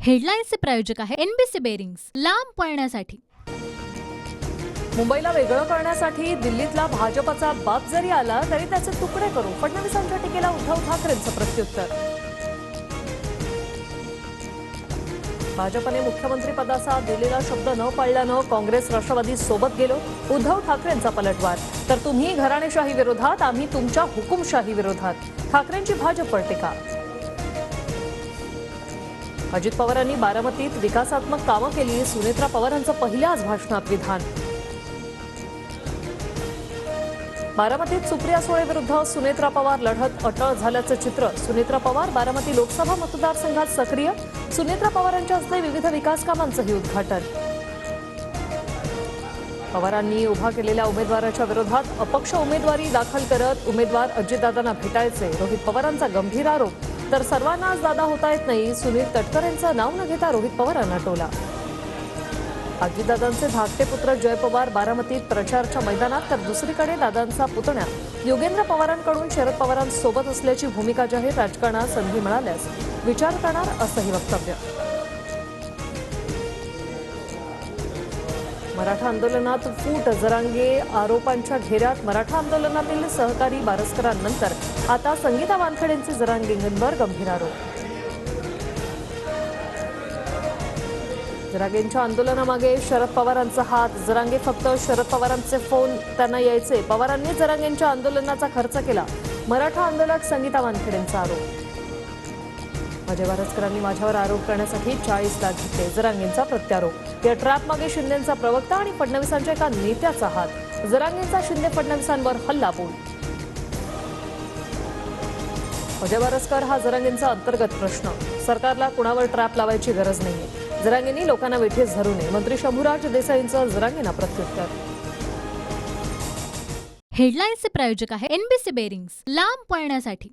हेडलाईन्सचे प्रायोजक आहे NBC bearings, लांब पळण्यासाठी. मुंबईला वेगळं करण्यासाठी दिल्लीतला भाजपचा बाप जरी आला तरी त्याचे तुकडे करू, फडणवीसांच्या टीकेला उद्धव ठाकरेंचं प्रत्युत्तर. भाजपने मुख्यमंत्री पदाचा दिलेला शब्द न पाळल्यानं काँग्रेस राष्ट्रवादी सोबत गेलो, उद्धव ठाकरेंचा पलटवार. तर तुम्ही घराणेशाही विरोधात, आम्ही तुमच्या हुकुमशाही विरोधात, ठाकरेंची भाजपवर टीका. अजित पवारांनी बारामतीत विकासात्मक कामं केली, सुनेत्रा पवारांचं पहिल्याच भाषणात विधान. बारामतीत सुप्रिया सुळे विरुद्ध सुनेत्रा पवार लढत अटळ झाल्याचं चित्र. सुनेत्रा पवार बारामती लोकसभा मतदारसंघात सक्रिय, सुनेत्रा पवारांच्या हस्ते विविध विकास कामांचंही उद्घाटन. पवारांनी उभा केलेल्या उमेदवाराच्या विरोधात अपक्ष उमेदवारी दाखल करत उमेदवार अजितदादांना भेटायचे, रोहित पवारांचा गंभीर आरोप. तर सर्वांनाच दादा होता येत नाही, सुनील तटकरेंचं नाव न घेता रोहित पवारांना टोला. अजितदादांचे धाकटे पुत्र जय पवार बारामतीत प्रचारच्या मैदानात, तर दुसरीकडे दादांचा पुतण्या योगेंद्र पवारांकडून शरद पवारांसोबत असल्याची भूमिका जाहीर. राजकारणात संधी मिळाल्यास विचार करणार असंही वक्तव्य. मराठा आंदोलनात फूट, जरांगे आरोपांच्या घेऱ्यात. मराठा आंदोलनातील सहकारी बारस्करांनंतर आता संगीता वानखेडेंचे जरांगेंवर गंभीर आरोप. जरांगेंच्या आंदोलनामागे शरद पवारांचा हात. जरांगे फक्त शरद पवारांचे फोन त्यांना यायचे, पवारांनी जरांगेंच्या आंदोलनाचा खर्च केला, मराठा आंदोलक संगीता वानखेडेंचा आरोप. अजय बारस्करांनी माझ्यावर आरोप करण्यासाठी 40 लाख घेतले, जरांगेंचा प्रत्यारोप. या ट्रॅपमागे शिंदेंचा प्रवक्ता आणि फडणवीसांच्या एका नेत्याचा हात. जरांगेंचा शिंदे फडणवीसांवर हल्ला बोल. अजय बारस्कर हा जरांगेंचा अंतर्गत प्रश्न. सरकारला कुणावर ट्रॅप लावायची गरज नाहीये. जरांगेंनी लोकांना वेठीस धरू नये, मंत्री शंभूराज देसाईंचं जरांगेंना प्रत्युत्तर. हेडलाईन्सचे प्रायोजक आहे एनबीसी बेरिंग्स, लांब पळण्यासाठी.